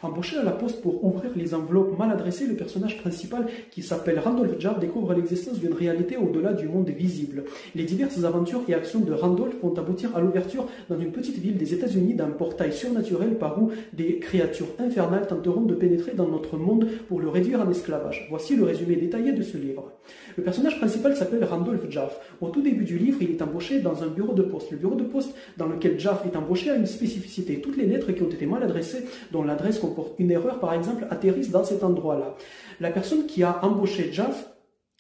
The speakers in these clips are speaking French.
Embauché à la poste pour ouvrir les enveloppes mal adressées, le personnage principal, qui s'appelle Randolph Jaff, découvre l'existence d'une réalité au-delà du monde visible. Les diverses aventures et actions de Randolph vont aboutir à l'ouverture dans une petite ville des États-Unis d'un portail surnaturel par où des créatures infernales tenteront de pénétrer dans notre monde pour le réduire en esclavage. Voici le résumé détaillé de ce livre. Le personnage principal s'appelle Randolph Jaff. Au tout début du livre, il est embauché dans un bureau de poste. Le bureau de poste dans lequel Jaff est embauché a une spécificité. Toutes les lettres qui ont été mal adressées, dont l'adresse comporte une erreur par exemple, atterrissent dans cet endroit-là. La personne qui a embauché Jaff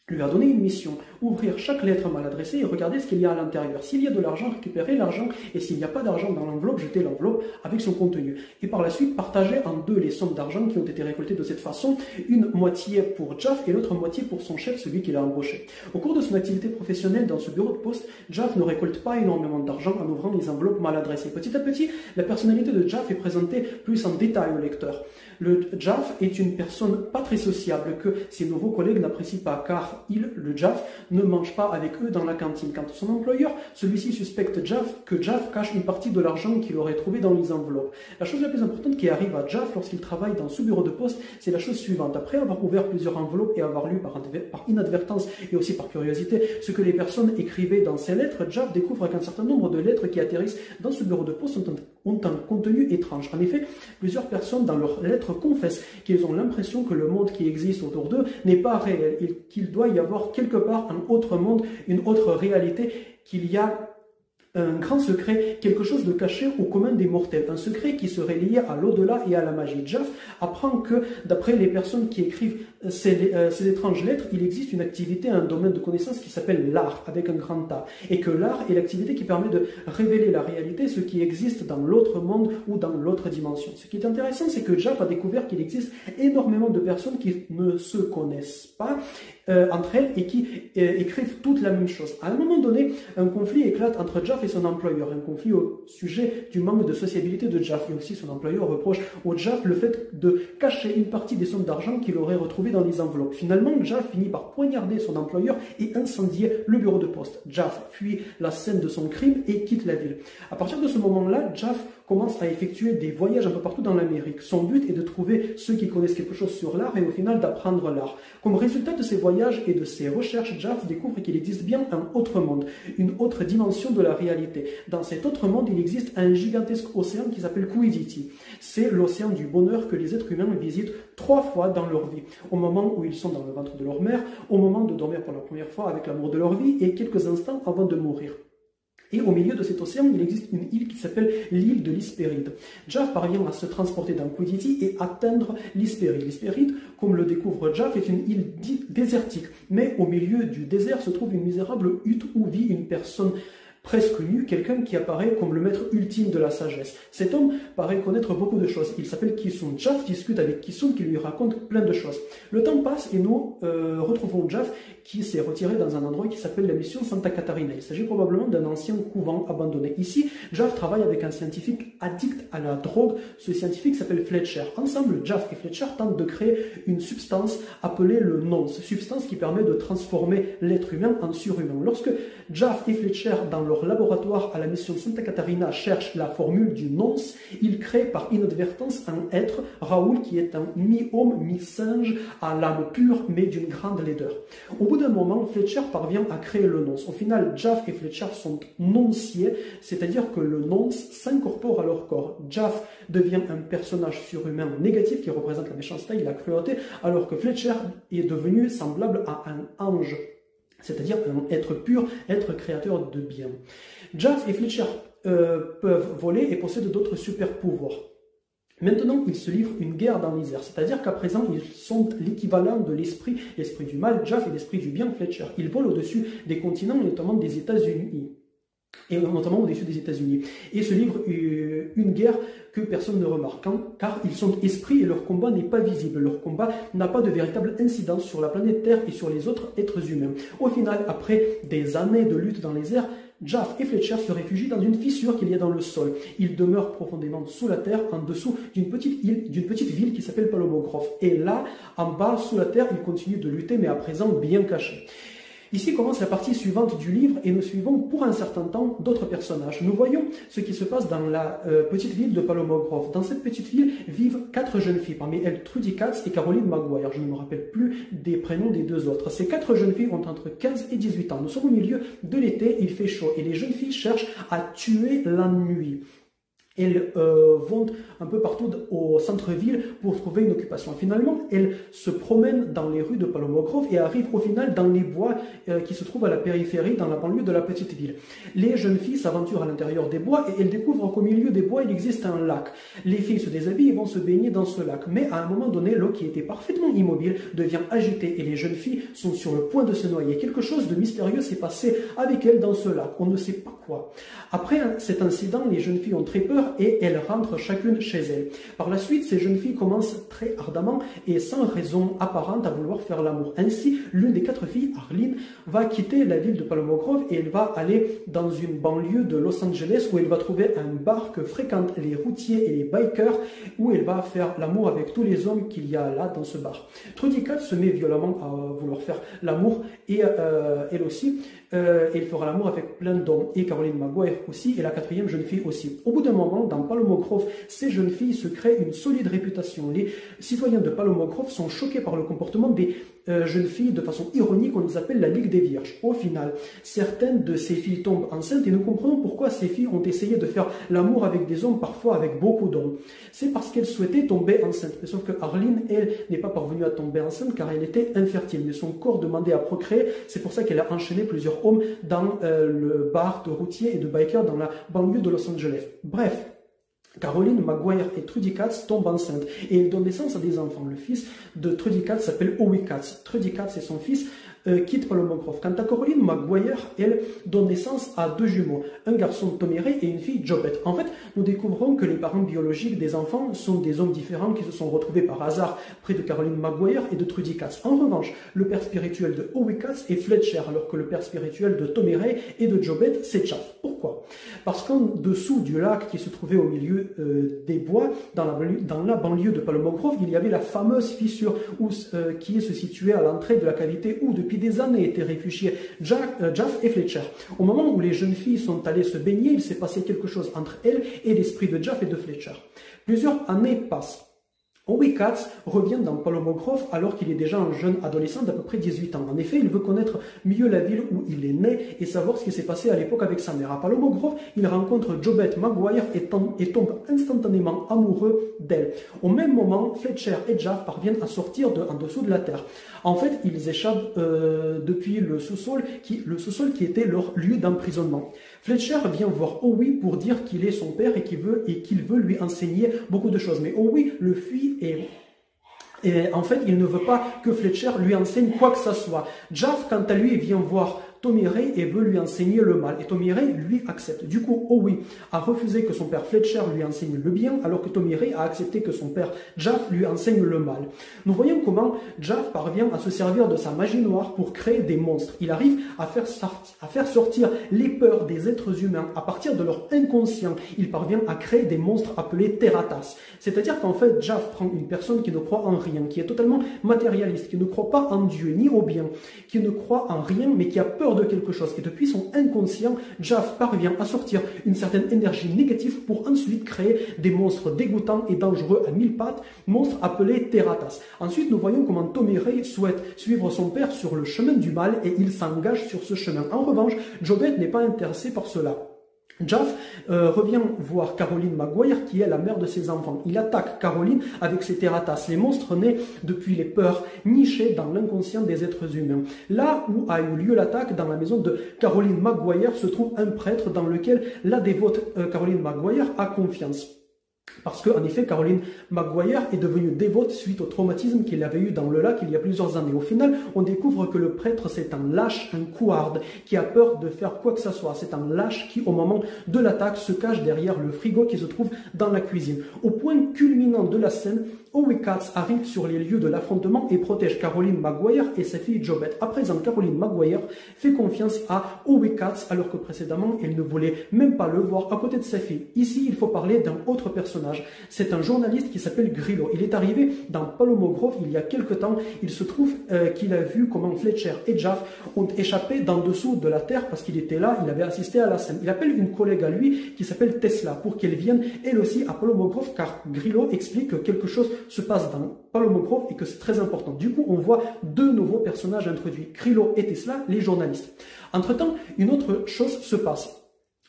lui a donné une mission, ouvrir chaque lettre mal adressée et regarder ce qu'il y a à l'intérieur. S'il y a de l'argent, récupérer l'argent, et s'il n'y a pas d'argent dans l'enveloppe, jeter l'enveloppe avec son contenu. Et par la suite, partager en deux les sommes d'argent qui ont été récoltées de cette façon, une moitié pour Jaff et l'autre moitié pour son chef, celui qui l'a embauché. Au cours de son activité professionnelle dans ce bureau de poste, Jaff ne récolte pas énormément d'argent en ouvrant les enveloppes mal adressées. Petit à petit, la personnalité de Jaff est présentée plus en détail au lecteur. Le Jaff est une personne pas très sociable que ses nouveaux collègues n'apprécient pas car le Jaff, ne mange pas avec eux dans la cantine. Quant à son employeur, celui-ci suspecte que Jaff cache une partie de l'argent qu'il aurait trouvé dans les enveloppes. La chose la plus importante qui arrive à Jaff lorsqu'il travaille dans ce bureau de poste, c'est la chose suivante. Après avoir ouvert plusieurs enveloppes et avoir lu par inadvertance et aussi par curiosité ce que les personnes écrivaient dans ces lettres, Jaff découvre qu'un certain nombre de lettres qui atterrissent dans ce bureau de poste ont un contenu étrange. En effet, plusieurs personnes dans leurs lettres confessent qu'ils ont l'impression que le monde qui existe autour d'eux n'est pas réel et qu'il doit y avoir quelque part un autre monde, une autre réalité, qu'il y a un grand secret, quelque chose de caché au commun des mortels, un secret qui serait lié à l'au-delà et à la magie. Jaff apprend que, d'après les personnes qui écrivent ces étranges lettres, il existe une activité, un domaine de connaissance qui s'appelle l'art, avec un grand A, et que l'art est l'activité qui permet de révéler la réalité, ce qui existe dans l'autre monde ou dans l'autre dimension. Ce qui est intéressant, c'est que Jaff a découvert qu'il existe énormément de personnes qui ne se connaissent pas entre elles et qui écrivent toutes la même chose. À un moment donné, un conflit éclate entre Jaff et son employeur, un conflit au sujet du manque de sociabilité de Jaff, et aussi son employeur reproche au Jaff le fait de cacher une partie des sommes d'argent qu'il aurait retrouvées dans les enveloppes. Finalement, Jaff finit par poignarder son employeur et incendier le bureau de poste. Jaff fuit la scène de son crime et quitte la ville. À partir de ce moment-là, Jaff commence à effectuer des voyages un peu partout dans l'Amérique. Son but est de trouver ceux qui connaissent quelque chose sur l'art et au final d'apprendre l'art. Comme résultat de ces voyages et de ses recherches, Jaff découvre qu'il existe bien un autre monde, une autre dimension de la réalité. Dans cet autre monde, il existe un gigantesque océan qui s'appelle Quiddity. C'est l'océan du bonheur que les êtres humains visitent 3 fois dans leur vie. Au moment où ils sont dans le ventre de leur mère, au moment de dormir pour la première fois avec l'amour de leur vie et quelques instants avant de mourir. Et au milieu de cet océan, il existe une île qui s'appelle l'île de l'Hespéride. Jaff parvient à se transporter dans Quiddity et atteindre l'Hespéride. L'Hespéride, comme le découvre Jaff, est une île désertique. Mais au milieu du désert se trouve une misérable hutte où vit une personne presque nu, quelqu'un qui apparaît comme le maître ultime de la sagesse. Cet homme paraît connaître beaucoup de choses. Il s'appelle Kisum. Jaff discute avec Kisum qui lui raconte plein de choses. Le temps passe et nous retrouvons Jaff qui s'est retiré dans un endroit qui s'appelle la mission Santa Catarina. Il s'agit probablement d'un ancien couvent abandonné. Ici, Jaff travaille avec un scientifique addict à la drogue. Ce scientifique s'appelle Fletcher. Ensemble, Jaff et Fletcher tentent de créer une substance appelée le nonce, substance qui permet de transformer l'être humain en surhumain. Lorsque Jaff et Fletcher, dans leur laboratoire à la mission Santa Catarina, cherchent la formule du nonce, ils créent par inadvertance un être, Raoul, qui est un mi-homme, mi-singe, à l'âme pure, mais d'une grande laideur. Au bout d'un moment, Fletcher parvient à créer le nonce. Au final, Jaff et Fletcher sont nonciés, c'est-à-dire que le nonce s'incorpore à leur corps. Jaff devient un personnage surhumain négatif qui représente la méchanceté et la cruauté, alors que Fletcher est devenu semblable à un ange, c'est-à-dire un être pur, être créateur de bien. Jaff et Fletcher peuvent voler et possèdent d'autres super-pouvoirs. Maintenant, ils se livrent une guerre dans les airs, c'est-à-dire qu'à présent, ils sont l'équivalent de l'esprit du mal, Jaff, et l'esprit du bien, Fletcher. Ils volent au-dessus des continents, notamment des États-Unis. Et notamment au-dessus des États-Unis, et se livrent une guerre que personne ne remarque, car ils sont esprits et leur combat n'est pas visible. Leur combat n'a pas de véritable incidence sur la planète Terre et sur les autres êtres humains. Au final, après des années de lutte dans les airs, Jaff et Fletcher se réfugient dans une fissure qu'il y a dans le sol. Ils demeurent profondément sous la terre, en dessous d'une petite ville qui s'appelle Palomo Grove. Et là, en bas, sous la terre, ils continuent de lutter, mais à présent bien cachés. Ici commence la partie suivante du livre et nous suivons pour un certain temps d'autres personnages. Nous voyons ce qui se passe dans la petite ville de Palomo Grove. Dans cette petite ville vivent 4 jeunes filles, parmi elles Trudy Katz et Caroline Maguire. Je ne me rappelle plus des prénoms des 2 autres. Ces 4 jeunes filles ont entre 15 et 18 ans. Nous sommes au milieu de l'été, il fait chaud et les jeunes filles cherchent à tuer l'ennui. Elles vont un peu partout au centre-ville pour trouver une occupation. Finalement, elles se promènent dans les rues de Palomo Grove et arrivent au final dans les bois qui se trouvent à la périphérie, dans la banlieue de la petite ville. Les jeunes filles s'aventurent à l'intérieur des bois et elles découvrent qu'au milieu des bois, il existe un lac. Les filles se déshabillent et vont se baigner dans ce lac. Mais à un moment donné, l'eau qui était parfaitement immobile devient agitée et les jeunes filles sont sur le point de se noyer. Quelque chose de mystérieux s'est passé avec elles dans ce lac. On ne sait pas quoi. Après cet incident, les jeunes filles ont très peur et elles rentrent chacune chez elles. Par la suite, ces jeunes filles commencent très ardemment et sans raison apparente à vouloir faire l'amour. Ainsi, l'une des 4 filles, Arlene, va quitter la ville de Palomo Grove et elle va aller dans une banlieue de Los Angeles où elle va trouver un bar que fréquentent les routiers et les bikers où elle va faire l'amour avec tous les hommes qu'il y a là dans ce bar. Trudy Katz se met violemment à vouloir faire l'amour et elle aussi. Elle fera l'amour avec plein d'hommes et Caroline Maguire aussi et la 4e jeune fille aussi. Au bout d'un moment, dans Palomo Grove, ces jeunes filles se créent une solide réputation. Les citoyens de Palomo Grove sont choqués par le comportement des jeunes filles. De façon ironique, on les appelle la Ligue des Vierges. Au final, certaines de ces filles tombent enceintes et nous comprenons pourquoi ces filles ont essayé de faire l'amour avec des hommes, parfois avec beaucoup d'hommes. C'est parce qu'elles souhaitaient tomber enceintes. Sauf que Arlene, elle, n'est pas parvenue à tomber enceinte car elle était infertile. Mais son corps demandait à procréer. C'est pour ça qu'elle a enchaîné plusieurs hommes dans le bar de routiers et de bikers dans la banlieue de Los Angeles. Bref, Caroline Maguire et Trudy Katz tombent enceintes et elles donnent naissance à des enfants. Le fils de Trudy Katz s'appelle Howie Katz. Trudy Katz et son fils quittent Palomo Grove. Quant à Caroline Maguire, elle donne naissance à 2 jumeaux, un garçon Tommy Ray et une fille Jobette. En fait, nous découvrons que les parents biologiques des enfants sont des hommes différents qui se sont retrouvés par hasard près de Caroline Maguire et de Trudy Katz. En revanche, le père spirituel de Howie Katz est Fletcher, alors que le père spirituel de Tommy Ray et de Jobette, c'est Chaff. Pourquoi? Parce qu'en dessous du lac qui se trouvait au milieu des bois, dans la banlieue de Palomo Grove, il y avait la fameuse fissure qui se situait à l'entrée de la cavité où, depuis des années, étaient réfugiés Jaff et Fletcher. Au moment où les jeunes filles sont allées se baigner, il s'est passé quelque chose entre elles et l'esprit de Jaff et de Fletcher. Plusieurs années passent. Howie Katz revient dans Palomo Grove alors qu'il est déjà un jeune adolescent d'à peu près 18 ans. En effet, il veut connaître mieux la ville où il est né et savoir ce qui s'est passé à l'époque avec sa mère. À Palomo Grove, il rencontre Jobette Maguire et tombe instantanément amoureux d'elle. Au même moment, Fletcher et Jaff parviennent à sortir en dessous de la terre. En fait, ils échappent depuis le sous-sol qui était leur lieu d'emprisonnement. Fletcher vient voir Howie pour dire qu'il est son père et qu'il veut lui enseigner beaucoup de choses. Mais Howie le fuit et en fait, il ne veut pas que Fletcher lui enseigne quoi que ce soit. Jaff, quant à lui, vient voir Tommy Ray et veut lui enseigner le mal. Et Tommy Ray lui accepte. Du coup, Howie a refusé que son père Fletcher lui enseigne le bien, alors que Tommy Ray a accepté que son père Jaff lui enseigne le mal. Nous voyons comment Jaff parvient à se servir de sa magie noire pour créer des monstres. Il arrive à faire sortir les peurs des êtres humains à partir de leur inconscient. Il parvient à créer des monstres appelés Terratas. C'est-à-dire qu'en fait, Jaff prend une personne qui ne croit en rien, qui est totalement matérialiste, qui ne croit pas en Dieu ni au bien, qui ne croit en rien, mais qui a peur de quelque chose. Et depuis son inconscient, Jaff parvient à sortir une certaine énergie négative pour ensuite créer des monstres dégoûtants et dangereux à 1000 pattes, monstres appelés Terratas. Ensuite, nous voyons comment Tommy Ray souhaite suivre son père sur le chemin du mal et il s'engage sur ce chemin. En revanche, Jobette n'est pas intéressé par cela. Jaff revient voir Caroline Maguire qui est la mère de ses enfants. Il attaque Caroline avec ses Terratas, les monstres nés depuis les peurs nichés dans l'inconscient des êtres humains. Là où a eu lieu l'attaque, dans la maison de Caroline Maguire, se trouve un prêtre dans lequel la dévote Caroline Maguire a confiance. Parce qu'en effet, Caroline Maguire est devenue dévote suite au traumatisme qu'il avait eu dans le lac il y a plusieurs années. Au final, on découvre que le prêtre, c'est un lâche, un couard, qui a peur de faire quoi que ce soit. C'est un lâche qui, au moment de l'attaque, se cache derrière le frigo qui se trouve dans la cuisine. Au point culminant de la scène, Howie Katz arrive sur les lieux de l'affrontement et protège Caroline Maguire et sa fille Jobette. À présent, Caroline Maguire fait confiance à Howie Katz alors que précédemment, elle ne voulait même pas le voir à côté de sa fille. Ici, il faut parler d'un autre personnage personnage. C'est un journaliste qui s'appelle Grillo. Il est arrivé dans Palomo Grove il y a quelque temps. Il se trouve qu'il a vu comment Fletcher et Jaff ont échappé d'en dessous de la terre parce qu'il était là, il avait assisté à la scène. Il appelle une collègue à lui qui s'appelle Tesla pour qu'elle vienne elle aussi à Palomo Grove car Grillo explique que quelque chose se passe dans Palomo Grove et que c'est très important. Du coup, on voit deux nouveaux personnages introduits, Grillo et Tesla, les journalistes. Entre-temps, une autre chose se passe.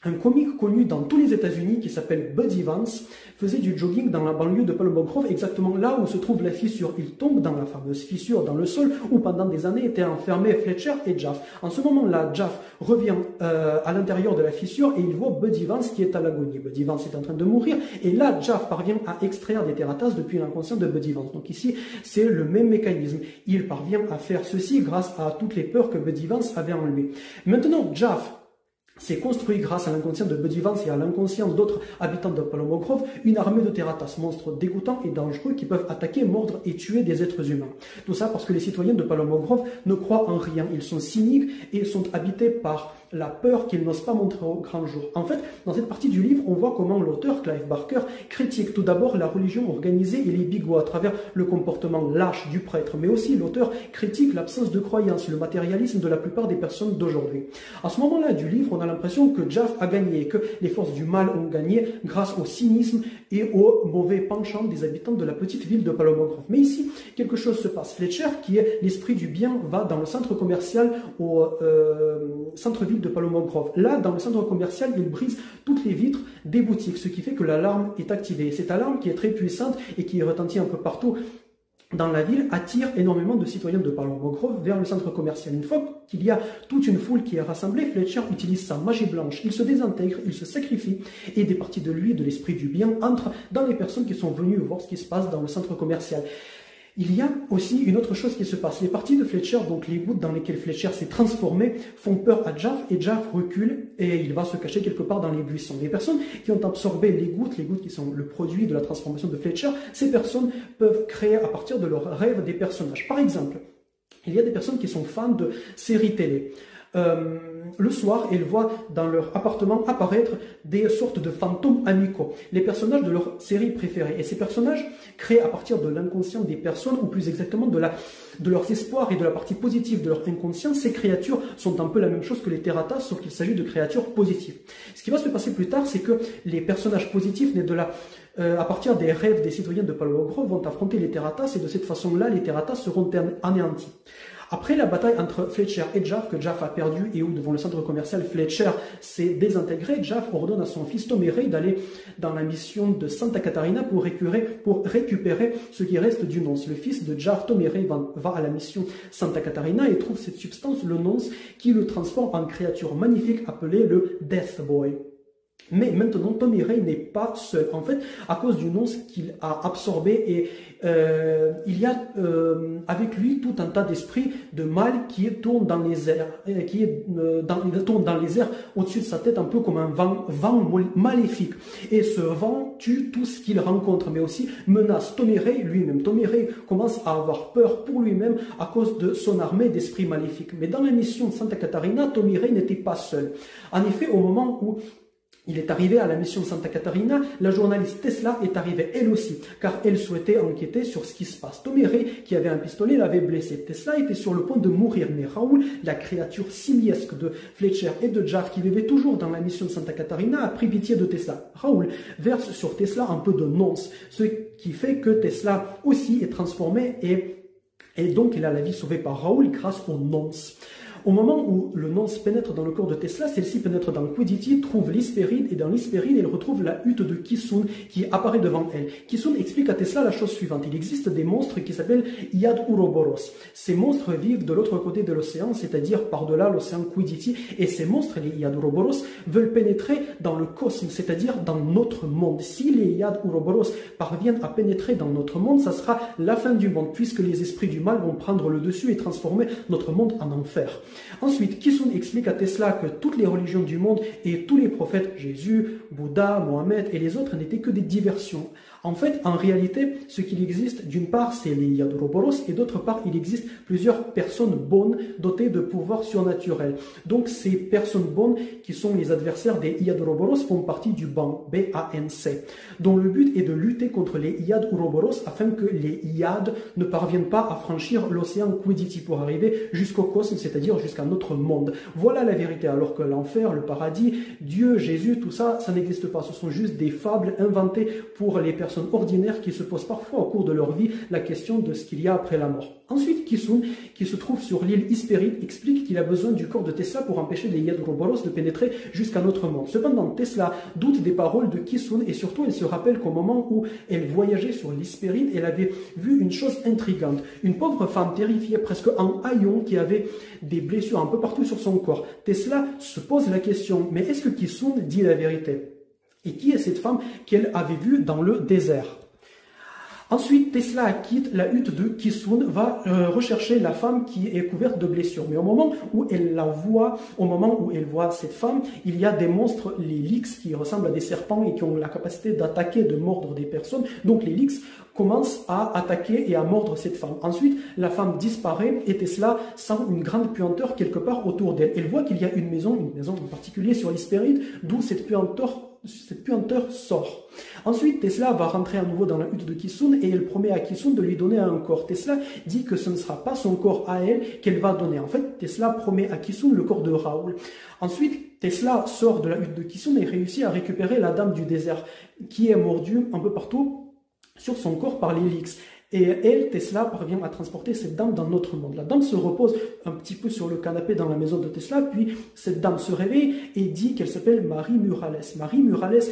Un comique connu dans tous les États-Unis qui s'appelle Buddy Vance faisait du jogging dans la banlieue de Palomo Grove, exactement là où se trouve la fissure. Il tombe dans la fameuse fissure dans le sol où pendant des années étaient enfermés Fletcher et Jaff. En ce moment-là, Jaff revient à l'intérieur de la fissure et il voit Buddy Vance qui est à l'agonie. Buddy Vance est en train de mourir et là, Jaff parvient à extraire des terratas depuis l'inconscient de Buddy Vance. Donc ici, c'est le même mécanisme. Il parvient à faire ceci grâce à toutes les peurs que Buddy Vance avait en lui. Maintenant, Jaff s'est construit grâce à l'inconscient de Buddy Vance et à l'inconscient d'autres habitants de Palomo Grove une armée de terratas, monstres dégoûtants et dangereux qui peuvent attaquer, mordre et tuer des êtres humains. Tout ça parce que les citoyens de Palomo Grove ne croient en rien. Ils sont cyniques et sont habités par la peur qu'ils n'osent pas montrer au grand jour. En fait, dans cette partie du livre, on voit comment l'auteur, Clive Barker, critique tout d'abord la religion organisée et les bigots à travers le comportement lâche du prêtre, mais aussi l'auteur critique l'absence de croyance, le matérialisme de la plupart des personnes d'aujourd'hui. À ce moment-là du livre, on a l'impression que Jaff a gagné, que les forces du mal ont gagné grâce au cynisme et au mauvais penchant des habitants de la petite ville de Palomo Grove. Mais ici, quelque chose se passe. Fletcher, qui est l'esprit du bien, va dans le centre commercial au centre-ville de Palomo Grove. Là, dans le centre commercial, il brise toutes les vitres des boutiques, ce qui fait que l'alarme est activée. Cette alarme, qui est très puissante et qui retentit un peu partout dans la ville, attire énormément de citoyens de Palomo Grove vers le centre commercial. Une fois qu'il y a toute une foule qui est rassemblée, Fletcher utilise sa magie blanche. Il se désintègre, il se sacrifie et des parties de lui, de l'esprit du bien, entrent dans les personnes qui sont venues voir ce qui se passe dans le centre commercial. Il y a aussi une autre chose qui se passe. Les parties de Fletcher, donc les gouttes dans lesquelles Fletcher s'est transformé, font peur à Jaff et Jaff recule et il va se cacher quelque part dans les buissons. Les personnes qui ont absorbé les gouttes qui sont le produit de la transformation de Fletcher, ces personnes peuvent créer à partir de leurs rêves des personnages. Par exemple, il y a des personnes qui sont fans de séries télé. Le soir, elles voient dans leur appartement apparaître des sortes de fantômes amicaux, les personnages de leur série préférée. Et ces personnages, créés à partir de l'inconscient des personnes, ou plus exactement de leurs espoirs et de la partie positive de leur inconscient, ces créatures sont un peu la même chose que les terratas, sauf qu'il s'agit de créatures positives. Ce qui va se passer plus tard, c'est que les personnages positifs nés de à partir des rêves des citoyens de Palomo Grove vont affronter les terratas et de cette façon-là, les terratas seront anéantis. Après la bataille entre Fletcher et Jaff, que Jaff a perdu et où, devant le centre commercial, Fletcher s'est désintégré, Jaff ordonne à son fils Tommy Ray d'aller dans la mission de Santa Catarina pour récupérer ce qui reste du nonce. Le fils de Jaff, Tommy Ray, va à la mission Santa Catarina et trouve cette substance, le nonce, qui le transforme en créature magnifique appelée le Death Boy. Mais maintenant, Tommy Ray n'est pas seul. En fait, à cause du nonce qu'il a absorbé, et il y a avec lui tout un tas d'esprits de mal qui tournent dans les airs, tournent dans les airs au-dessus de sa tête, un peu comme un vent maléfique. Et ce vent tue tout ce qu'il rencontre, mais aussi menace Tommy Ray lui-même. Tommy Ray commence à avoir peur pour lui-même à cause de son armée d'esprits maléfiques. Mais dans la mission de Santa Catarina, Tommy Ray n'était pas seul. En effet, au moment où il est arrivé à la mission de Santa Catarina, la journaliste Tesla est arrivée elle aussi, car elle souhaitait enquêter sur ce qui se passe. Tommy Ray, qui avait un pistolet, l'avait blessé. Tesla était sur le point de mourir, mais Raoul, la créature simiesque de Fletcher et de Jaff, qui vivait toujours dans la mission de Santa Catarina, a pris pitié de Tesla. Raoul verse sur Tesla un peu de nonce, ce qui fait que Tesla aussi est transformé et donc il a la vie sauvée par Raoul grâce au nonce. Au moment où le nonce pénètre dans le corps de Tesla, celle-ci pénètre dans Quiddity, trouve l'Hespéride, et dans l'Hespéride, elle retrouve la hutte de Kissun qui apparaît devant elle. Kissun explique à Tesla la chose suivante. Il existe des monstres qui s'appellent Yad Uroboros. Ces monstres vivent de l'autre côté de l'océan, c'est-à-dire par-delà l'océan Quiddity, et ces monstres, les Yad Uroboros, veulent pénétrer dans le cosmos, c'est-à-dire dans notre monde. Si les Yad Uroboros parviennent à pénétrer dans notre monde, ça sera la fin du monde, puisque les esprits du mal vont prendre le dessus et transformer notre monde en enfer. Ensuite, Kissun explique à Tesla que toutes les religions du monde et tous les prophètes, Jésus, Bouddha, Mohamed et les autres, n'étaient que des diversions. En fait, en réalité, ce qu'il existe, d'une part, c'est les Yad Ouroboros, et d'autre part, il existe plusieurs personnes bonnes dotées de pouvoirs surnaturels. Donc, ces personnes bonnes, qui sont les adversaires des Yad Ouroboros, font partie du ban, B-A-N-C, dont le but est de lutter contre les Yad Ouroboros afin que les Yad ne parviennent pas à franchir l'océan Quiddity pour arriver jusqu'au cosmos, c'est-à-dire jusqu'à notre monde. Voilà la vérité, alors que l'enfer, le paradis, Dieu, Jésus, tout ça, ça n'existe pas. Ce sont juste des fables inventées pour les personnes ordinaires qui se posent parfois au cours de leur vie la question de ce qu'il y a après la mort. Ensuite, Kisun, qui se trouve sur l'île Hespéride, explique qu'il a besoin du corps de Tesla pour empêcher les Yad Ouroboros de pénétrer jusqu'à notre monde. Cependant, Tesla doute des paroles de Kisun et surtout elle se rappelle qu'au moment où elle voyageait sur l'Hespéride, elle avait vu une chose intrigante. Une pauvre femme terrifiée, presque en haillons, qui avait des blessures un peu partout sur son corps. Tesla se pose la question, mais est-ce que Kisun dit la vérité? Et qui est cette femme qu'elle avait vue dans le désert? Ensuite, Tesla quitte la hutte de Kisun, va rechercher la femme qui est couverte de blessures. Mais au moment où elle la voit, au moment où elle voit cette femme, il y a des monstres, les Lyx, qui ressemblent à des serpents et qui ont la capacité d'attaquer, de mordre des personnes. Donc les Lyx commencent à attaquer et à mordre cette femme. Ensuite, la femme disparaît et Tesla sent une grande puanteur quelque part autour d'elle. Elle voit qu'il y a une maison en particulier sur l'Hespéride, d'où cette puanteur sort. Ensuite, Tesla va rentrer à nouveau dans la hutte de Kisun et elle promet à Kisun de lui donner un corps. Tesla dit que ce ne sera pas son corps à elle qu'elle va donner. En fait, Tesla promet à Kisun le corps de Raoul. Ensuite, Tesla sort de la hutte de Kisun et réussit à récupérer la dame du désert qui est mordue un peu partout sur son corps par les Lyx. Et elle, Tesla, parvient à transporter cette dame dans notre monde. La dame se repose un petit peu sur le canapé dans la maison de Tesla, puis cette dame se réveille et dit qu'elle s'appelle Marie Murales. Marie Murales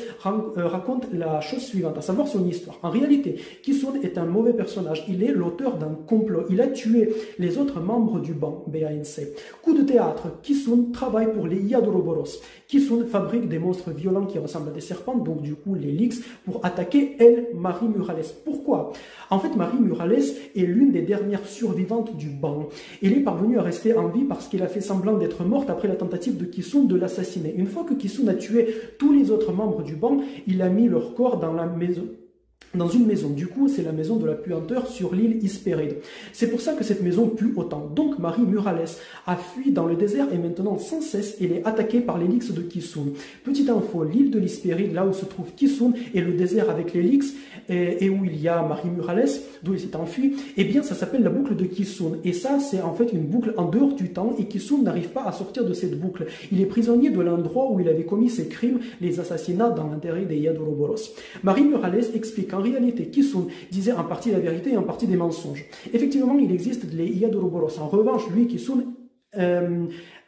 raconte la chose suivante, à savoir son histoire. En réalité, Kisun est un mauvais personnage. Il est l'auteur d'un complot. Il a tué les autres membres du ban, BANC. Coup de théâtre, Kisun travaille pour les Yad Ouroboros. Kisun fabrique des monstres violents qui ressemblent à des serpents, donc du coup les Lyx, pour attaquer elle, Marie Murales. Pourquoi? En fait, Marie Murales est l'une des dernières survivantes du ban. Elle est parvenue à rester en vie parce qu'elle a fait semblant d'être morte après la tentative de Kisun de l'assassiner. Une fois que Kisun a tué tous les autres membres du ban, il a mis leur corps dans une maison. Du coup, c'est la maison de la puanteur sur l'île Hespéride. C'est pour ça que cette maison pue autant. Donc, Marie Murales a fui dans le désert et maintenant, sans cesse, elle est attaquée par les Lyx de Kisun. Petite info, l'île de l'Hespéride, là où se trouve Kisun, et le désert avec les Lyx, et où il y a Marie Murales, d'où il s'est enfui, eh bien, ça s'appelle la boucle de Kisun. Et ça, c'est en fait une boucle en dehors du temps, et Kisun n'arrive pas à sortir de cette boucle. Il est prisonnier de l'endroit où il avait commis ses crimes, les assassinats dans l'intérêt des Yad Ouroboros. Marie Murales explique en réalité, Kisun disait en partie la vérité et en partie des mensonges. Effectivement, il existe les Yad Ouroboros. En revanche, lui, Kisun,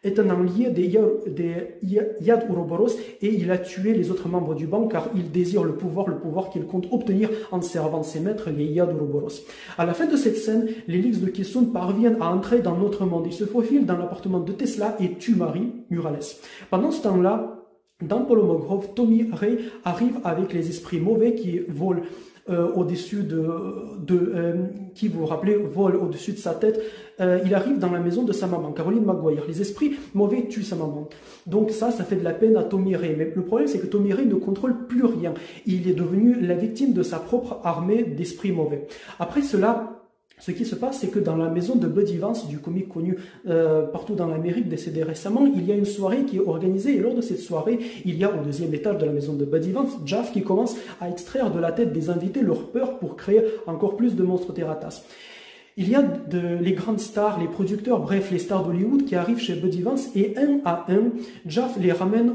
est un allié des Yad Ouroboros et il a tué les autres membres du ban car il désire le pouvoir qu'il compte obtenir en servant ses maîtres, les Yad Ouroboros. À la fin de cette scène, les Lyx de Kisun parviennent à entrer dans notre monde. Ils se faufilent dans l'appartement de Tesla et tuent Marie Murales. Pendant ce temps-là, dans Polomogrov, Tommy Ray arrive avec les esprits mauvais qui volent au-dessus qui, vous vous rappelez, vole au-dessus de sa tête. Il arrive dans la maison de sa maman, Caroline Maguire. Les esprits mauvais tuent sa maman. Donc ça fait de la peine à Tommy Ray. Mais le problème, c'est que Tommy Ray ne contrôle plus rien. Il est devenu la victime de sa propre armée d'esprits mauvais. Après cela, ce qui se passe, c'est que dans la maison de Buddy Vance, du comique connu partout dans l'Amérique, décédé récemment, il y a une soirée qui est organisée. Et lors de cette soirée, il y a au deuxième étage de la maison de Buddy Vance, Jaff qui commence à extraire de la tête des invités leur peur pour créer encore plus de monstres terratas. Il y a les grandes stars, les producteurs, bref, les stars d'Hollywood qui arrivent chez Buddy Vance et un à un, Jaff les ramène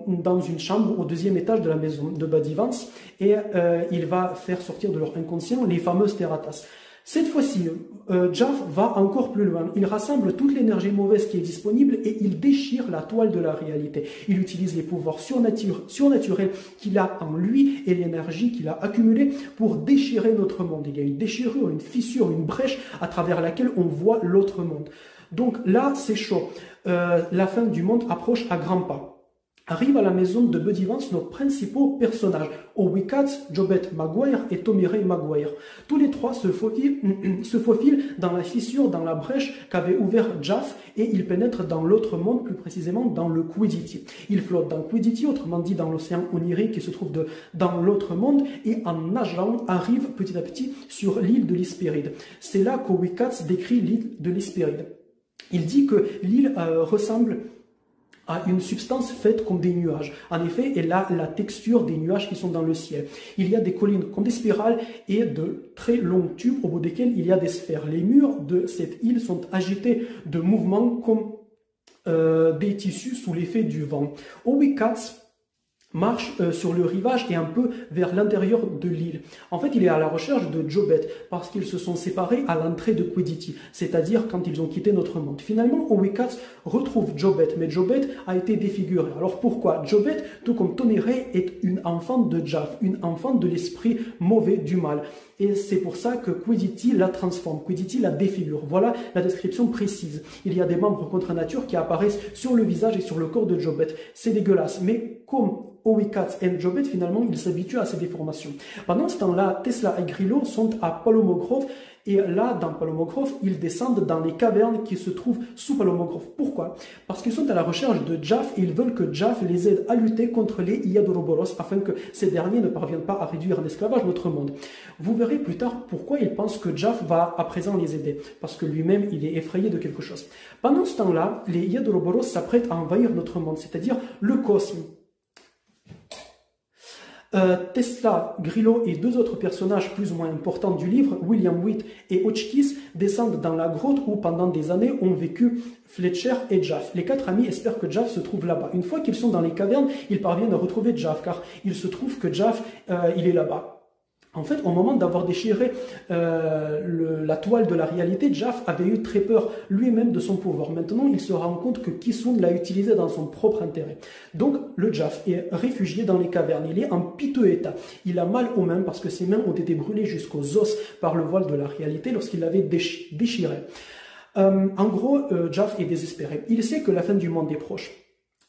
dans une chambre au deuxième étage de la maison de Buddy Vance et il va faire sortir de leur inconscient les fameuses terratas. Cette fois-ci, Jaff va encore plus loin. Il rassemble toute l'énergie mauvaise qui est disponible et il déchire la toile de la réalité. Il utilise les pouvoirs surnaturels qu'il a en lui et l'énergie qu'il a accumulée pour déchirer notre monde. Il y a une déchirure, une fissure, une brèche à travers laquelle on voit l'autre monde. Donc là, c'est chaud. La fin du monde approche à grands pas. arrivent à la maison de Buddy Vance nos principaux personnages, Howie Katz, JoBeth Maguire et Tommy Ray Maguire. Tous les trois se faufilent dans la fissure, dans la brèche qu'avait ouvert Jaff, et ils pénètrent dans l'autre monde, plus précisément dans le Quiddity. Ils flottent dans Quiddity, autrement dit dans l'océan onirique qui se trouve dans l'autre monde, et en nageant arrivent petit à petit sur l'île de l'Hespéride. C'est là qu'Howie Katz décrit l'île de l'Hespéride. Il dit que l'île ressemble à une substance faite comme des nuages. En effet, elle a la texture des nuages qui sont dans le ciel. Il y a des collines comme des spirales et de très longs tubes au bout desquels il y a des sphères. Les murs de cette île sont agités de mouvements comme des tissus sous l'effet du vent. Howie Katz marche sur le rivage et un peu vers l'intérieur de l'île. En fait, il est à la recherche de JoBeth parce qu'ils se sont séparés à l'entrée de Quiddity, c'est-à-dire quand ils ont quitté notre monde. Finalement, Howie Katz retrouve JoBeth, mais JoBeth a été défigurée. Alors pourquoi? JoBeth, tout comme Tommy Ray, est une enfant de Jaff, une enfant de l'esprit mauvais du mal. Et c'est pour ça que Quiddity la transforme, Quiddity la défigure. Voilà la description précise. Il y a des membres contre nature qui apparaissent sur le visage et sur le corps de JoBeth. C'est dégueulasse, mais comme Howie Katz et JoBeth, finalement, ils s'habituent à ces déformations. Pendant ce temps-là, Tesla et Grillo sont à Palomo Grove, et là, dans Palomo Grove, ils descendent dans les cavernes qui se trouvent sous Palomo Grove. Pourquoi? Parce qu'ils sont à la recherche de Jaff et ils veulent que Jaff les aide à lutter contre les Iadoroboros afin que ces derniers ne parviennent pas à réduire en esclavage notre monde. Vous verrez plus tard pourquoi ils pensent que Jaff va à présent les aider, parce que lui-même, il est effrayé de quelque chose. Pendant ce temps-là, les Iadoroboros s'apprêtent à envahir notre monde, c'est-à-dire le cosmos. Tesla, Grillo et deux autres personnages plus ou moins importants du livre, William Witt et Hotchkiss, descendent dans la grotte où pendant des années ont vécu Fletcher et Jaff. Les quatre amis espèrent que Jaff se trouve là-bas. Une fois qu'ils sont dans les cavernes, ils parviennent à retrouver Jaff car il se trouve que Jaff, il est là-bas. En fait, au moment d'avoir déchiré la toile de la réalité, Jaff avait eu très peur lui-même de son pouvoir. Maintenant, il se rend compte que Kisune l'a utilisé dans son propre intérêt. Donc, le Jaff est réfugié dans les cavernes. Il est en piteux état. Il a mal aux mains parce que ses mains ont été brûlées jusqu'aux os par le voile de la réalité lorsqu'il l'avait déchiré. En gros, Jaff est désespéré. Il sait que la fin du monde est proche.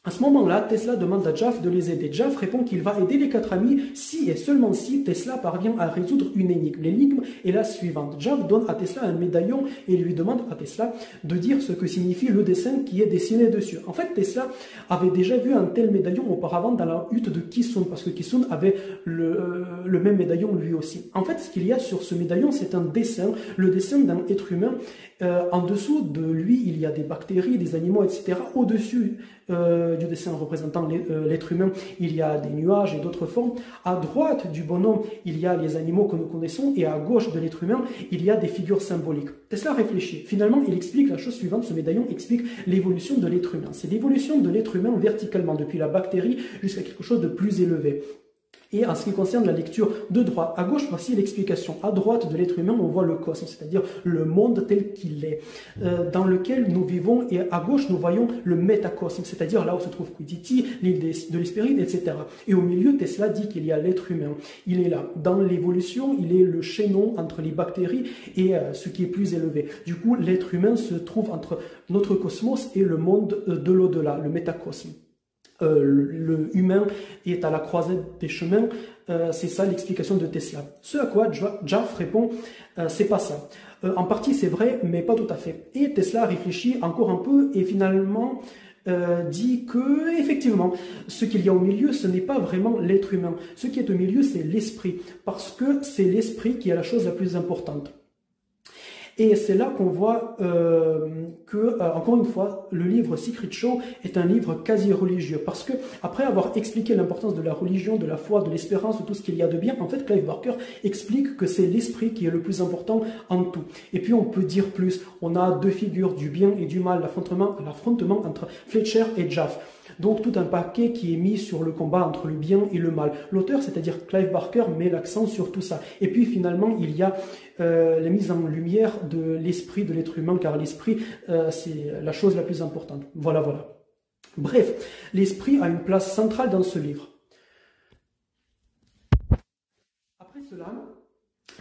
À ce moment-là, Tesla demande à Jaff de les aider. Jaff répond qu'il va aider les quatre amis si et seulement si Tesla parvient à résoudre une énigme. L'énigme est la suivante. Jaff donne à Tesla un médaillon et lui demande à Tesla de dire ce que signifie le dessin qui est dessiné dessus. En fait, Tesla avait déjà vu un tel médaillon auparavant dans la hutte de Kisune, parce que Kisune avait le même médaillon lui aussi. En fait, ce qu'il y a sur ce médaillon, c'est un dessin, le dessin d'un être humain. En dessous de lui, il y a des bactéries, des animaux, etc. Au-dessus du dessin représentant l'être humain, il y a des nuages et d'autres formes. À droite du bonhomme, il y a les animaux que nous connaissons, et à gauche de l'être humain, il y a des figures symboliques. Tesla réfléchit. Finalement, il explique la chose suivante. Ce médaillon explique l'évolution de l'être humain. C'est l'évolution de l'être humain verticalement, depuis la bactérie jusqu'à quelque chose de plus élevé. Et en ce qui concerne la lecture de droite à gauche, voici l'explication. À droite de l'être humain, on voit le cosmos, c'est-à-dire le monde tel qu'il est, dans lequel nous vivons, et à gauche, nous voyons le métacosme, c'est-à-dire là où se trouve Quiddity, l'île de l'Hespéride, etc. Et au milieu, Tesla dit qu'il y a l'être humain. Il est là. Dans l'évolution, il est le chaînon entre les bactéries et ce qui est plus élevé. Du coup, l'être humain se trouve entre notre cosmos et le monde de l'au-delà, le métacosme. Le humain est à la croisée des chemins, c'est ça l'explication de Tesla. Ce à quoi Jaff répond, c'est pas ça. En partie c'est vrai, mais pas tout à fait. Et Tesla réfléchit encore un peu et finalement dit que, effectivement, ce qu'il y a au milieu, ce n'est pas vraiment l'être humain. Ce qui est au milieu, c'est l'esprit, parce que c'est l'esprit qui est la chose la plus importante. Et c'est là qu'on voit encore une fois, le livre Secret Show est un livre quasi religieux. Parce que, après avoir expliqué l'importance de la religion, de la foi, de l'espérance, de tout ce qu'il y a de bien, en fait, Clive Barker explique que c'est l'esprit qui est le plus important en tout. Et puis, on peut dire plus. On a deux figures, du bien et du mal, l'affrontement entre Fletcher et Jaff. Donc tout un paquet qui est mis sur le combat entre le bien et le mal. L'auteur, c'est-à-dire Clive Barker, met l'accent sur tout ça. Et puis finalement, il y a la mise en lumière de l'esprit de l'être humain, car l'esprit, c'est la chose la plus importante. Voilà. Bref, l'esprit a une place centrale dans ce livre. Après cela,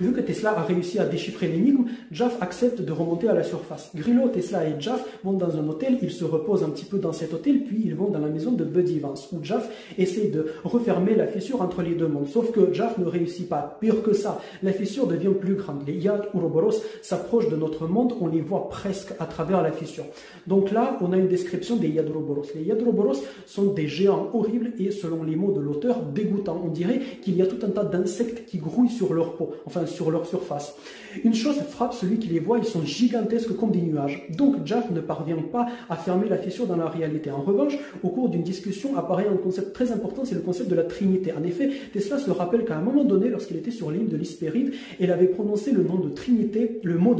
Vu que Tesla a réussi à déchiffrer l'énigme, Jaff accepte de remonter à la surface. Grillo, Tesla et Jaff vont dans un hôtel, ils se reposent un petit peu dans cet hôtel, puis ils vont dans la maison de Buddy Vance, où Jaff essaie de refermer la fissure entre les deux mondes. Sauf que Jaff ne réussit pas. Pire que ça, la fissure devient plus grande. Les Yad Ouroboros s'approchent de notre monde, on les voit presque à travers la fissure. Donc là, on a une description des Yad Ouroboros. Les Yad Ouroboros sont des géants horribles et, selon les mots de l'auteur, dégoûtants. On dirait qu'il y a tout un tas d'insectes qui grouillent sur leur peau, enfin sur leur surface. Une chose frappe celui qui les voit, ils sont gigantesques comme des nuages. Donc Jaff ne parvient pas à fermer la fissure dans la réalité. En revanche, au cours d'une discussion apparaît un concept très important, c'est le concept de la Trinité. En effet, Tesla se rappelle qu'à un moment donné, lorsqu'il était sur l'île de l'Hespéride, elle avait prononcé le mot de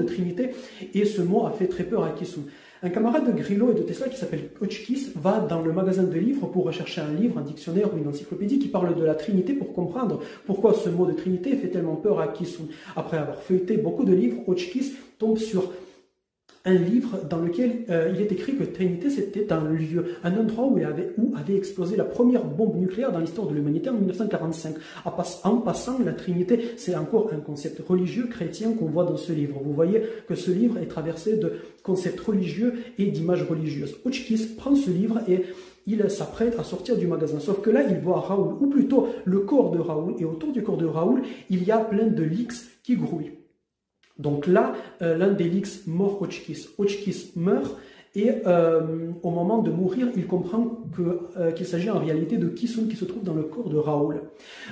Trinité, et ce mot a fait très peur à Kisum. Un camarade de Grillo et de Tesla qui s'appelle Hotchkiss va dans le magasin de livres pour rechercher un livre, un dictionnaire ou une encyclopédie qui parle de la Trinité pour comprendre pourquoi ce mot de Trinité fait tellement peur à Kisum. Après avoir feuilleté beaucoup de livres, Hotchkiss tombe sur un livre dans lequel il est écrit que Trinité c'était un lieu, un endroit où avait explosé la première bombe nucléaire dans l'histoire de l'humanité en 1945. En passant, la Trinité c'est encore un concept religieux chrétien qu'on voit dans ce livre. Vous voyez que ce livre est traversé de concepts religieux et d'images religieuses. Hotchkiss prend ce livre et il s'apprête à sortir du magasin. Sauf que là, il voit Raoul, ou plutôt le corps de Raoul, et autour du corps de Raoul, il y a plein de leaks qui grouillent. Donc là, l'un des leaks mord Hotchkiss. Hotchkiss meurt et au moment de mourir, il comprend qu'il s'agit en réalité de Kisum qui se trouve dans le corps de Raoul.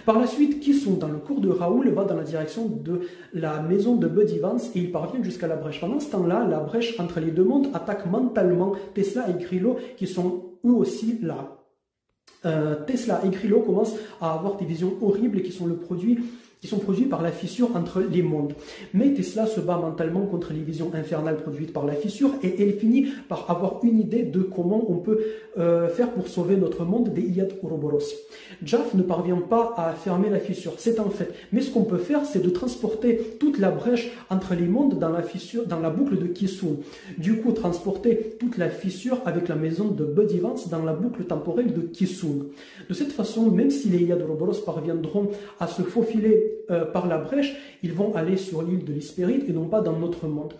Par la suite, Kisum, dans le corps de Raoul, va dans la direction de la maison de Buddy Vance et il parvient jusqu'à la brèche. Pendant ce temps-là, la brèche entre les deux mondes attaque mentalement Tesla et Grillo qui sont eux aussi là. Tesla et Grillo commencent à avoir des visions horribles qui sont produits par la fissure entre les mondes. Mais Tesla se bat mentalement contre les visions infernales produites par la fissure et elle finit par avoir une idée de comment on peut faire pour sauver notre monde des Yad Ouroboros. Jaff ne parvient pas à fermer la fissure, c'est un fait. Mais ce qu'on peut faire, c'est de transporter toute la brèche entre les mondes dans la fissure, dans la boucle de Kisum. Du coup, transporter toute la fissure avec la maison de Buddy Vance dans la boucle temporelle de Kisum. De cette façon, même si les Yad Ouroboros parviendront à se faufiler par la brèche, ils vont aller sur l'île de l'Hespéride et non pas dans notre monde.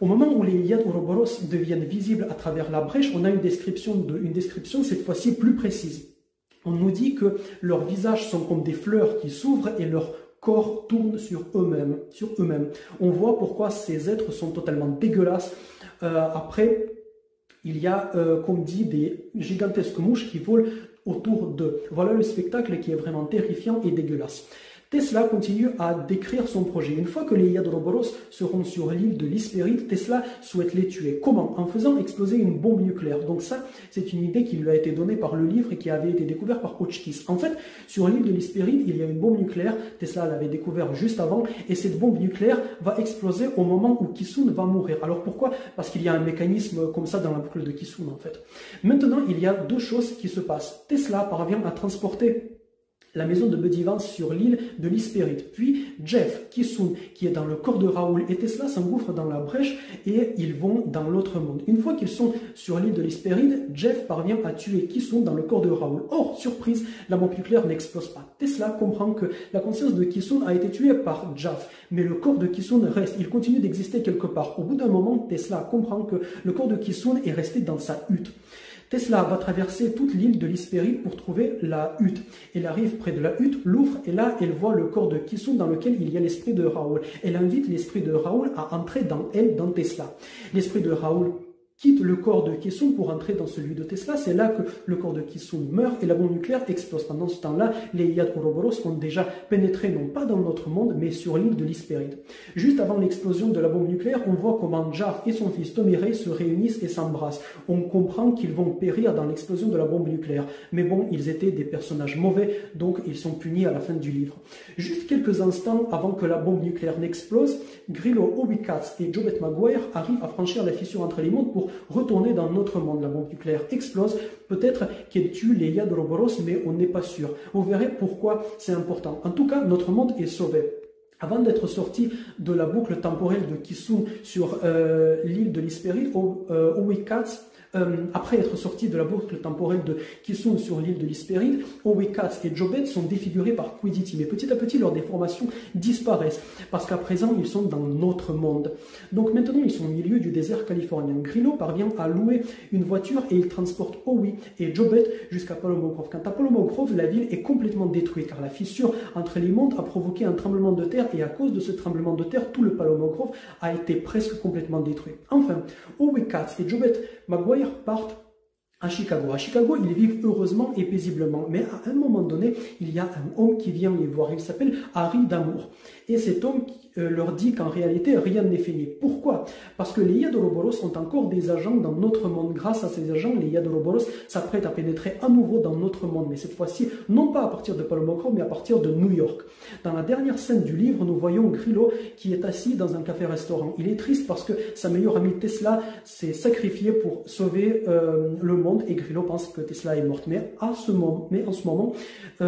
Au moment où les Yad Ouroboros deviennent visibles à travers la brèche, on a une description cette fois-ci plus précise. On nous dit que leurs visages sont comme des fleurs qui s'ouvrent et leur corps tourne sur eux-mêmes. On voit pourquoi ces êtres sont totalement dégueulasses. Après, il y a, comme dit, des gigantesques mouches qui volent autour d'eux. Voilà le spectacle qui est vraiment terrifiant et dégueulasse. Tesla continue à décrire son projet. Une fois que les Yad Ouroboros seront sur l'île de l'Hespéride, Tesla souhaite les tuer. Comment? En faisant exploser une bombe nucléaire. Donc ça, c'est une idée qui lui a été donnée par le livre et qui avait été découvert par Hotchkiss. En fait, sur l'île de l'Hespéride, il y a une bombe nucléaire. Tesla l'avait découvert juste avant et cette bombe nucléaire va exploser au moment où Kisum va mourir. Alors pourquoi? Parce qu'il y a un mécanisme comme ça dans la boucle de Kisum en fait. Maintenant, il y a deux choses qui se passent. Tesla parvient à transporter la maison de Buddy Vance sur l'île de l'Hespéride. Puis Jeff, Kisum, qui est dans le corps de Raoul et Tesla s'engouffrent dans la brèche et ils vont dans l'autre monde. Une fois qu'ils sont sur l'île de l'Hespéride, Jeff parvient à tuer Kisum dans le corps de Raoul. Or, surprise, la bombe nucléaire n'explose pas. Tesla comprend que la conscience de Kisum a été tuée par Jeff, mais le corps de Kisum reste, il continue d'exister quelque part. Au bout d'un moment, Tesla comprend que le corps de Kisum est resté dans sa hutte. Tesla va traverser toute l'île de l'Hespéride pour trouver la hutte. Elle arrive près de la hutte, l'ouvre et là, elle voit le corps de Kisum dans lequel il y a l'esprit de Raoul. Elle invite l'esprit de Raoul à entrer dans Tesla. L'esprit de Raoul quitte le corps de Kisum pour entrer dans celui de Tesla. C'est là que le corps de Kisum meurt et la bombe nucléaire explose. Pendant ce temps-là, les Yad Ouroboros ont déjà pénétré non pas dans notre monde, mais sur l'île de l'Hespéride. Juste avant l'explosion de la bombe nucléaire, on voit comment Jaff et son fils Tomirei se réunissent et s'embrassent. On comprend qu'ils vont périr dans l'explosion de la bombe nucléaire. Mais bon, ils étaient des personnages mauvais, donc ils sont punis à la fin du livre. Juste quelques instants avant que la bombe nucléaire n'explose, Grillo, Obi Katz et Jobet Maguire arrivent à franchir la fissure entre les mondes pour retourner dans notre monde. La bombe nucléaire explose, peut-être qu'elle tue les Yad Ouroboros, mais on n'est pas sûr. Vous verrez pourquoi c'est important. En tout cas, notre monde est sauvé. Avant d'être sorti de la boucle temporelle de Kisum sur l'île de l'Hespéride, Obi Katz Après être sortis de la boucle temporelle de Kisun sur l'île de l'Hespéride, Owe Katz et Jobet sont défigurés par Quiddity. Mais petit à petit, leurs déformations disparaissent parce qu'à présent, ils sont dans notre monde. Donc maintenant, ils sont au milieu du désert californien. Grillo parvient à louer une voiture et il transporte Owe et Jobet jusqu'à Palomo Grove. Quant à Palomo Grove, la ville est complètement détruite car la fissure entre les mondes a provoqué un tremblement de terre et à cause de ce tremblement de terre, tout le Palomo Grove a été presque complètement détruit. Enfin, Owe Katz et Jobet Maguire partent à Chicago. À Chicago, ils vivent heureusement et paisiblement. Mais à un moment donné, il y a un homme qui vient les voir. Il s'appelle Harry Damour. Et cet homme leur dit qu'en réalité, rien n'est fini. Pourquoi? Parce que les Yadoroboros sont encore des agents dans notre monde. Grâce à ces agents, les Yadoroboros s'apprêtent à pénétrer à nouveau dans notre monde. Mais cette fois-ci, non pas à partir de Palomo Grove, mais à partir de New York. Dans la dernière scène du livre, nous voyons Grillo qui est assis dans un café-restaurant. Il est triste parce que sa meilleure amie Tesla s'est sacrifiée pour sauver le monde et Grillo pense que Tesla est morte. Mais en ce moment,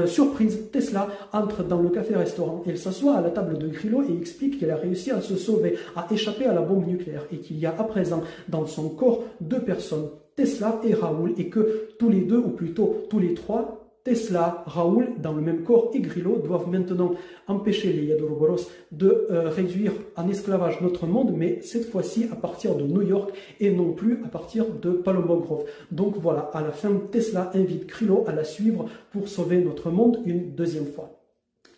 surprise, Tesla entre dans le café-restaurant. Elle s'assoit à la table de Grillo et explique qu'elle a réussi à se sauver, à échapper à la bombe nucléaire et qu'il y a à présent dans son corps 2 personnes, Tesla et Raoul, et que tous les deux, ou plutôt tous les trois, Tesla, Raoul, dans le même corps et Grillo, doivent maintenant empêcher les Yadoroboros de réduire en esclavage notre monde, mais cette fois-ci à partir de New York et non plus à partir de Palomo Grove. Donc voilà, à la fin, Tesla invite Grillo à la suivre pour sauver notre monde une deuxième fois.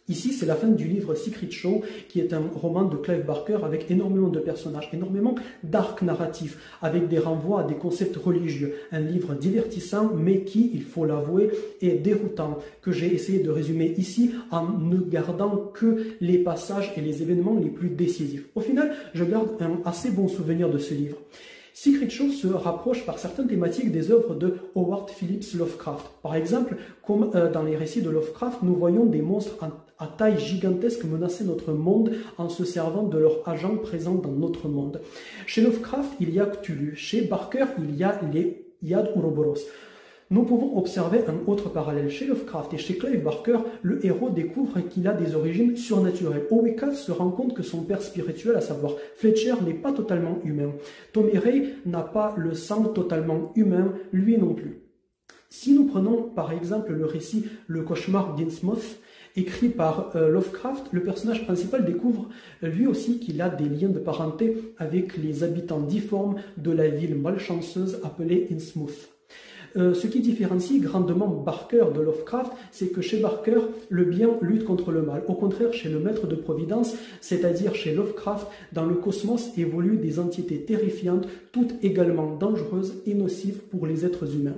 Ici, c'est la fin du livre Secret Show, qui est un roman de Clive Barker avec énormément de personnages, énormément d'arcs narratifs, avec des renvois à des concepts religieux. Un livre divertissant, mais qui, il faut l'avouer, est déroutant, que j'ai essayé de résumer ici en ne gardant que les passages et les événements les plus décisifs. Au final, je garde un assez bon souvenir de ce livre. Secret Show se rapproche par certaines thématiques des œuvres de Howard Phillips Lovecraft. Par exemple, comme dans les récits de Lovecraft, nous voyons des monstres à taille gigantesque menacer notre monde en se servant de leurs agents présents dans notre monde. Chez Lovecraft, il y a Cthulhu. Chez Barker, il y a les Yad-Uroboros. Nous pouvons observer un autre parallèle. Chez Lovecraft et chez Clive Barker, le héros découvre qu'il a des origines surnaturelles. Owe Katz se rend compte que son père spirituel, à savoir Fletcher, n'est pas totalement humain. Tommy Ray n'a pas le sang totalement humain, lui non plus. Si nous prenons par exemple le récit Le cauchemar d'Innsmouth, écrit par Lovecraft, le personnage principal découvre lui aussi qu'il a des liens de parenté avec les habitants difformes de la ville malchanceuse appelée Innsmouth. Ce qui différencie grandement Barker de Lovecraft, c'est que chez Barker, le bien lutte contre le mal. Au contraire, chez le maître de Providence, c'est-à-dire chez Lovecraft, dans le cosmos évoluent des entités terrifiantes, toutes également dangereuses et nocives pour les êtres humains.